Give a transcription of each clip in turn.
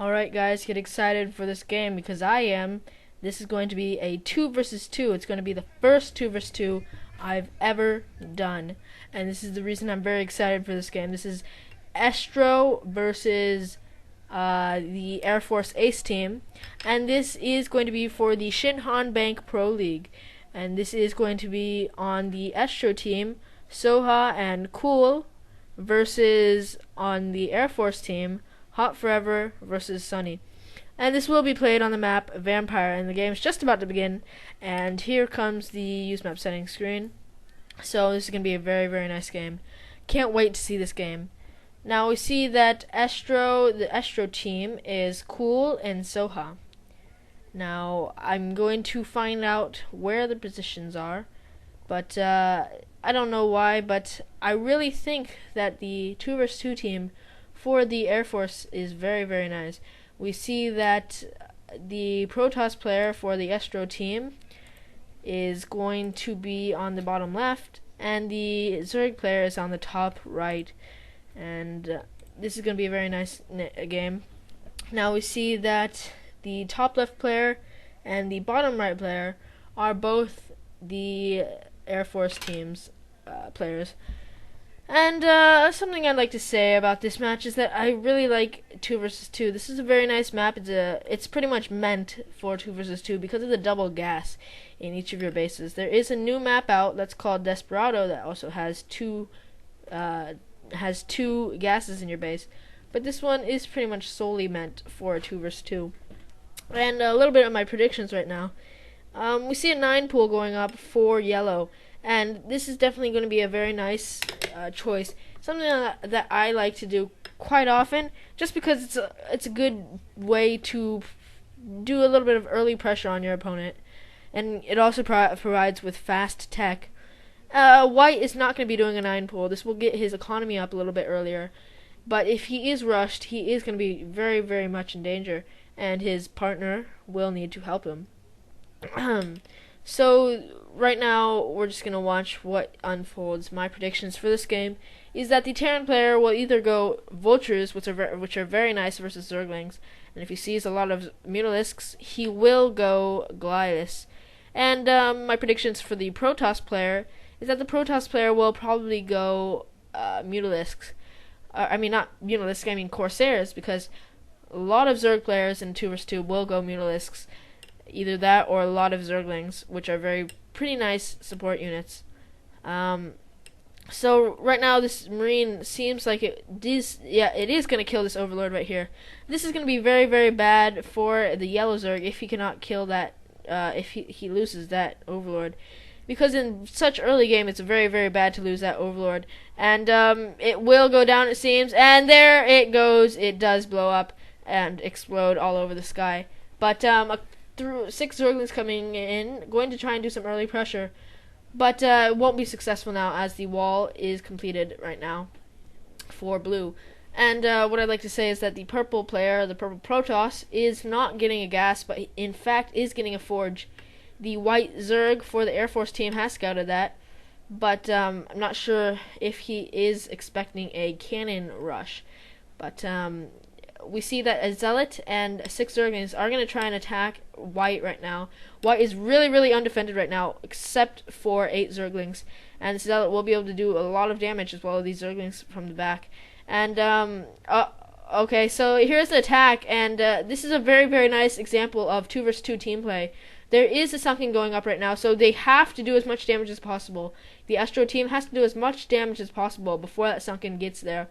Alright guys, get excited for this game because I am. This is going to be a 2 versus 2. It's going to be the first 2 versus 2 I've ever done. And this is the reason I'm very excited for this game. This is eSTRO versus the Airforce ACE team. And this is going to be for the Shinhan Bank Pro League. And this is going to be on the eSTRO team, Soha and Cool versus on the Airforce team, H.O.T-Forever versus Sunny. And this will be played on the map Vampire, and the game is just about to begin. And here comes the use map settings screen. So this is going to be a very, very nice game. Can't wait to see this game. Now we see that the eSTRO team is Cool and Soha. Now I'm going to find out where the positions are, but I don't know why, but I really think that the 2 vs 2 team for the Air Force is very, very nice. We see that the Protoss player for the eSTRO team is going to be on the bottom left, and the Zerg player is on the top right. And this is going to be a very nice game. Now we see that the top left player and the bottom right player are both the Air Force team's players. And something I'd like to say about this match is that I really like 2 vs 2. This is a very nice map. It's pretty much meant for 2 vs 2 because of the double gas in each of your bases. There is a new map out that's called Desperado that also has two gases in your base, but this one is pretty much solely meant for 2 vs 2. And a little bit of my predictions right now. We see a 9 pool going up for yellow, and this is definitely going to be a very nice choice. Something that I like to do quite often, just because it's a good way to do a little bit of early pressure on your opponent, and it also provides with fast tech. White is not going to be doing a 9 pool. This will get his economy up a little bit earlier, but if he is rushed, he is going to be very, very much in danger, and his partner will need to help him. So right now we're just going to watch what unfolds. My predictions for this game is that the Terran player will either go Vultures, which are very nice versus Zerglings, and if he sees a lot of Mutalisks, he will go Goliaths. And my predictions for the Protoss player is that the Protoss player will probably go Mutalisks. I mean, not Mutalisks, I mean Corsairs, because a lot of Zerg players in 2 vs 2 will go Mutalisks. Either that or a lot of Zerglings, which are pretty nice support units. So right now this Marine seems like it is going to kill this Overlord right here. This is going to be very, very bad for the yellow Zerg if he cannot kill that, if he loses that Overlord. Because in such early game, it's very, very bad to lose that Overlord. And it will go down, it seems. And there it goes. It does blow up and explode all over the sky. But through 6 Zerglings coming in, going to try and do some early pressure. But it won't be successful now as the wall is completed right now for blue. And what I'd like to say is that the purple player, the purple Protoss, is not getting a gas, but in fact is getting a forge. The white Zerg for the Air Force team has scouted that, but I'm not sure if he is expecting a cannon rush. But we see that a Zealot and 6 Zerglings are going to try and attack white right now. White is really, really undefended right now, except for 8 Zerglings. And Zealot will be able to do a lot of damage as well as these Zerglings from the back. And, okay, so here's the attack, and this is a very, very nice example of 2 vs 2 team play. There is a sunken going up right now, so they have to do as much damage as possible. The eSTRO team has to do as much damage as possible before that sunken gets there.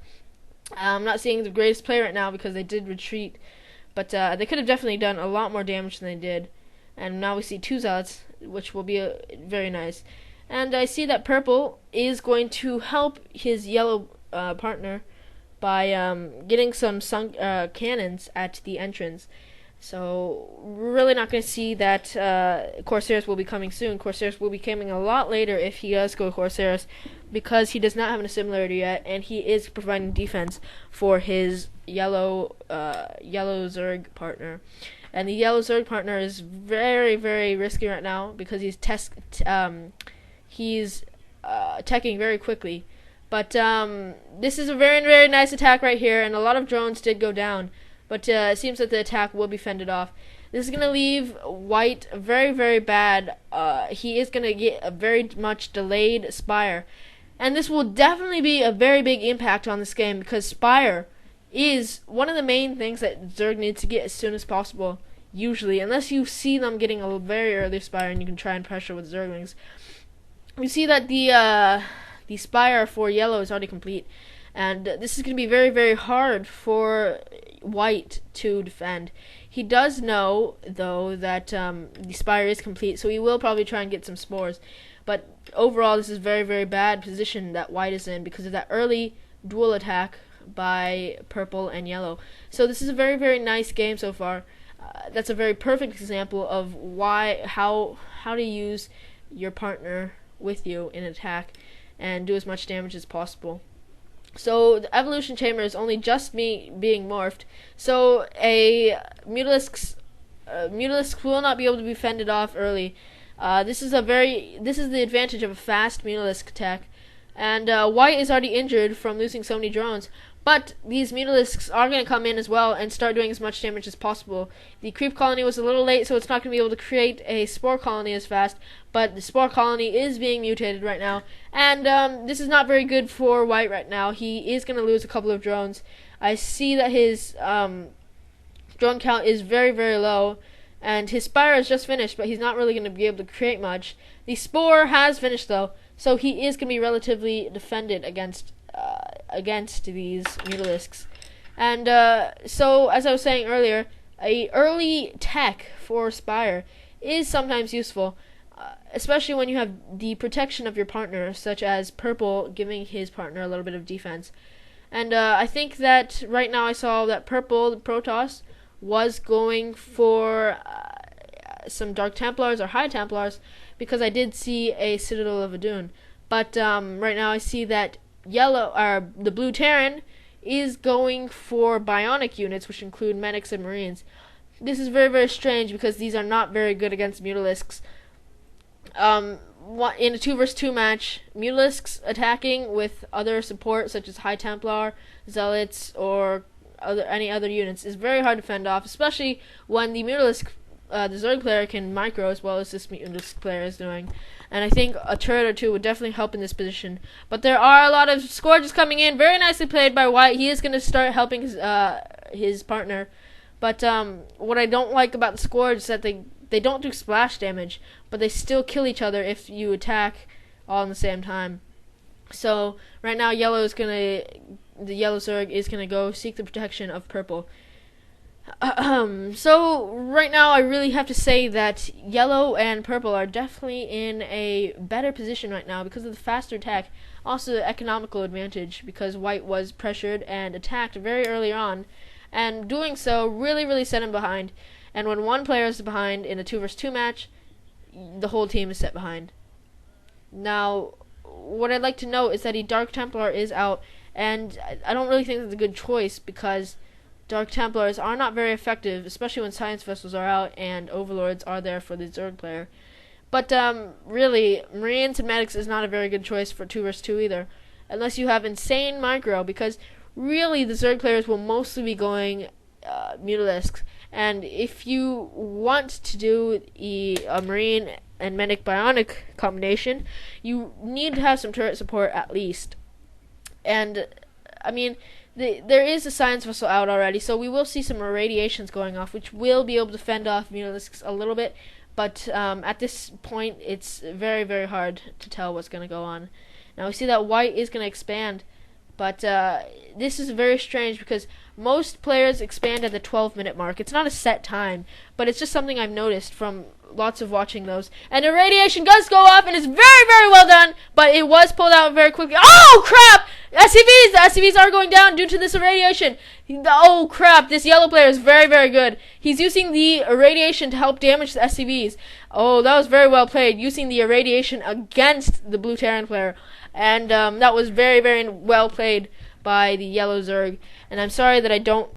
I'm not seeing the greatest play right now because they did retreat, but they could have definitely done a lot more damage than they did. And now we see 2 Zealots, which will be very nice. And I see that purple is going to help his yellow partner by getting some cannons at the entrance. So we're really not going to see that Corsairs will be coming soon. Corsairs will be coming a lot later if he does go Corsairs, because he does not have an assimilator yet, and he is providing defense for his yellow Zerg partner. And the yellow Zerg partner is very, very risky right now because he's teching very quickly. But this is a very, very nice attack right here, and a lot of drones did go down. but it seems that the attack will be fended off. This is going to leave white very, very bad. He is going to get a very much delayed Spire. And this will definitely be a very big impact on this game, because Spire is one of the main things that Zerg needs to get as soon as possible, usually. Unless you see them getting a very early Spire and you can try and pressure with Zerglings. We see that the Spire for yellow is already complete. And this is going to be very, very hard for white to defend. He does know, though, that the Spire is complete, so he will probably try and get some spores. But overall, this is very, very bad position that white is in because of that early dual attack by purple and yellow. So this is a very, very nice game so far. That's a very perfect example of how to use your partner with you in attack and do as much damage as possible. So the evolution chamber is only just being morphed, so a Mutalisk will not be able to be fended off early. This is the advantage of a fast Mutalisk attack, and white is already injured from losing so many drones. But these Mutalisks are going to come in as well and start doing as much damage as possible. The creep colony was a little late, so it's not going to be able to create a spore colony as fast. But the spore colony is being mutated right now. And this is not very good for white right now. He is going to lose a couple of drones. I see that his drone count is very, very low. And his Spire is just finished, but he's not really going to be able to create much. The spore has finished, though, so he is going to be relatively defended against these Mutalisks. And so, as I was saying earlier, a early tech for Spire is sometimes useful, especially when you have the protection of your partner, such as purple giving his partner a little bit of defense. And I think that right now I saw that purple, the Protoss, was going for some Dark Templars or High Templars, because I did see a Citadel of Adun. But right now I see that the blue Terran is going for bionic units, which include medics and marines. This is very, very strange because these are not very good against Mutalisks. In a 2 vs 2 match, Mutalisks attacking with other support such as High Templar, Zealots, or any other units is very hard to fend off, especially when the Mutalisk, the Zerg player can micro as well as this Mutalisk player is doing. And I think a turret or two would definitely help in this position. But there are a lot of Scourges coming in. Very nicely played by white. He is going to start helping his partner. But what I don't like about the Scourge is that they don't do splash damage, but they still kill each other if you attack all in the same time. So right now, the yellow Zerg is going to go seek the protection of purple. So right now I really have to say that yellow and purple are definitely in a better position right now because of the faster attack, also the economical advantage because white was pressured and attacked very early on, and doing so really, really set him behind. And when one player is behind in a 2 vs 2 match, the whole team is set behind. Now, what I'd like to note is that a Dark Templar is out, and I don't really think that's a good choice because Dark Templars are not very effective, especially when Science Vessels are out and Overlords are there for the Zerg player. But really, Marines and Medics is not a very good choice for 2 vs 2 either, unless you have insane micro, because really the Zerg players will mostly be going Mutalisks. And if you want to do a Marine and Medic Bionic combination, you need to have some turret support at least. And, I mean, there is a Science Vessel out already, so we will see some irradiations going off, which will be able to fend off Mutalisks a little bit. But at this point, it's very, very hard to tell what's going to go on. Now, we see that white is going to expand. But this is very strange because most players expand at the 12-minute mark. It's not a set time, but it's just something I've noticed from lots of watching those. And the radiation does go off, and it's very, very well done, but it was pulled out very quickly. Oh, crap! SCVs! The SCVs are going down due to this irradiation. Oh, crap. This yellow player is very, very good. He's using the irradiation to help damage the SCVs. Oh, that was very well played, using the irradiation against the blue Terran player. And that was very, very well played by the yellow Zerg. And I'm sorry that I don't